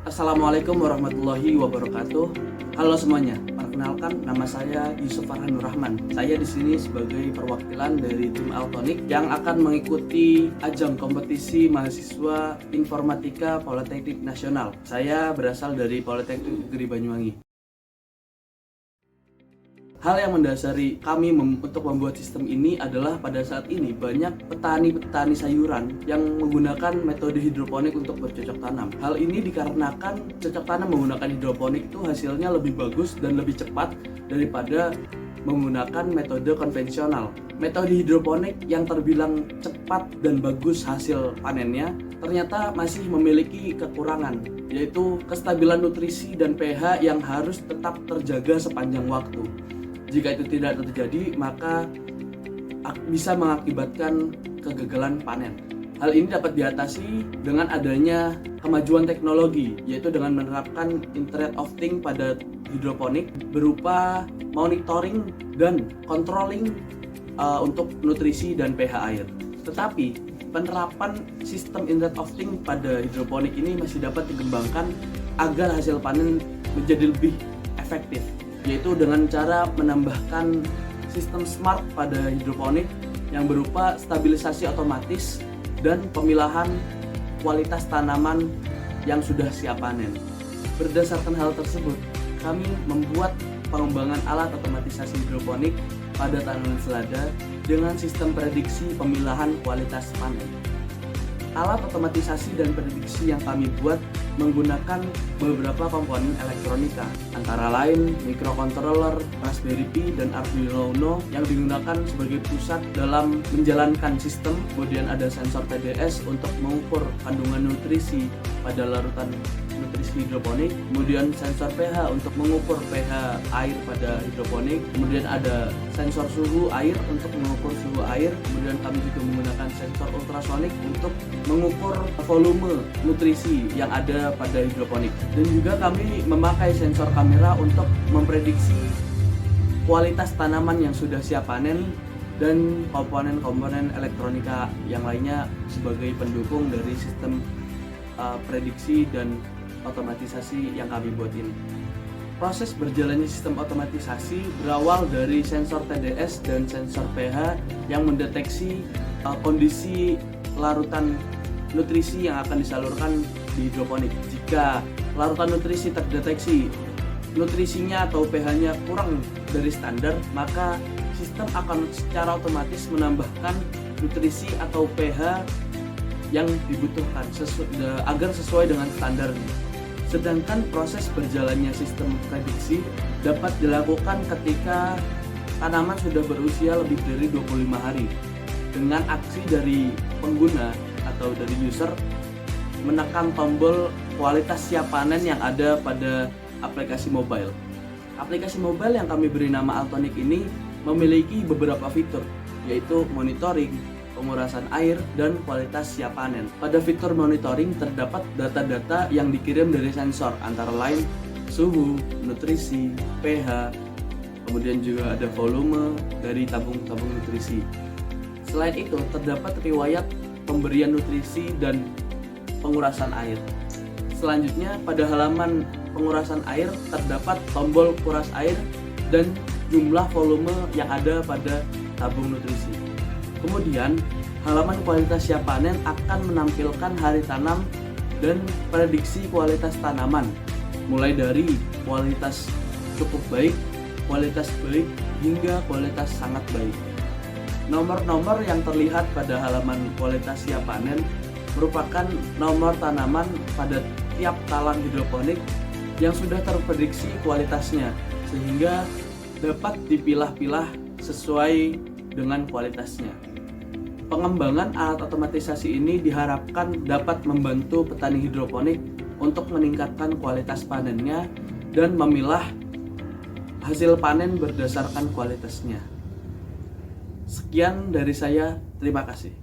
Assalamualaikum warahmatullahi wabarakatuh. Halo semuanya, perkenalkan nama saya Yusuf Farhanur Rahman. Saya di sini sebagai perwakilan dari tim Altonik yang akan mengikuti ajang kompetisi mahasiswa Informatika Politeknik Nasional. Saya berasal dari Politeknik Negeri Banyuwangi. Hal yang mendasari kami untuk membuat sistem ini adalah pada saat ini banyak petani-petani sayuran yang menggunakan metode hidroponik untuk bercocok tanam. Hal ini dikarenakan cocok tanam menggunakan hidroponik itu hasilnya lebih bagus dan lebih cepat daripada menggunakan metode konvensional. Metode hidroponik yang terbilang cepat dan bagus hasil panennya ternyata masih memiliki kekurangan, yaitu kestabilan nutrisi dan pH yang harus tetap terjaga sepanjang waktu. Jika itu tidak terjadi, maka bisa mengakibatkan kegagalan panen. Hal ini dapat diatasi dengan adanya kemajuan teknologi, yaitu dengan menerapkan Internet of Things pada hidroponik berupa monitoring dan controlling untuk nutrisi dan pH air. Tetapi penerapan sistem Internet of Things pada hidroponik ini masih dapat dikembangkan agar hasil panen menjadi lebih efektif, yaitu dengan cara menambahkan sistem smart pada hidroponik yang berupa stabilisasi otomatis dan pemilahan kualitas tanaman yang sudah siap panen. Berdasarkan hal tersebut, kami membuat pengembangan alat otomatisasi hidroponik pada tanaman selada dengan sistem prediksi pemilahan kualitas panen. Alat otomatisasi dan prediksi yang kami buat menggunakan beberapa komponen elektronika, antara lain microcontroller, Raspberry Pi, dan Arduino Uno yang digunakan sebagai pusat dalam menjalankan sistem. Kemudian ada sensor TDS untuk mengukur kandungan nutrisi pada larutan nutrisi hidroponik, kemudian sensor pH untuk mengukur pH air pada hidroponik, kemudian ada sensor suhu air untuk mengukur suhu air, kemudian kami juga menggunakan sensor ultrasonik untuk mengukur volume nutrisi yang ada pada hidroponik, dan juga kami memakai sensor kamera untuk memprediksi kualitas tanaman yang sudah siap panen dan komponen-komponen elektronika yang lainnya sebagai pendukung dari sistem prediksi dan otomatisasi yang kami buat ini. Proses berjalannya sistem otomatisasi berawal dari sensor TDS dan sensor pH yang mendeteksi kondisi larutan nutrisi yang akan disalurkan di hidroponik. Jika larutan nutrisi terdeteksi nutrisinya atau pH-nya kurang dari standar, maka sistem akan secara otomatis menambahkan nutrisi atau pH yang dibutuhkan agar sesuai dengan standarnya. Sedangkan proses berjalannya sistem prediksi dapat dilakukan ketika tanaman sudah berusia lebih dari 25 hari dengan aksi dari pengguna atau dari user menekan tombol kualitas siap panen yang ada pada aplikasi mobile. Aplikasi mobile yang kami beri nama Altonik ini memiliki beberapa fitur, yaitu monitoring, pengurasan air, dan kualitas siap panen. Pada fitur monitoring terdapat data-data yang dikirim dari sensor, antara lain suhu, nutrisi, pH, kemudian juga ada volume dari tabung-tabung nutrisi. Selain itu, terdapat riwayat pemberian nutrisi dan pengurasan air. Selanjutnya, pada halaman pengurasan air terdapat tombol kuras air dan jumlah volume yang ada pada tabung nutrisi. Kemudian, halaman kualitas siap panen akan menampilkan hari tanam dan prediksi kualitas tanaman, mulai dari kualitas cukup baik, kualitas baik, hingga kualitas sangat baik. Nomor-nomor yang terlihat pada halaman kualitas siap panen merupakan nomor tanaman pada tiap talang hidroponik yang sudah terprediksi kualitasnya, sehingga dapat dipilah-pilah sesuai dengan kualitasnya. Pengembangan alat otomatisasi ini diharapkan dapat membantu petani hidroponik untuk meningkatkan kualitas panennya dan memilah hasil panen berdasarkan kualitasnya. Sekian dari saya, terima kasih.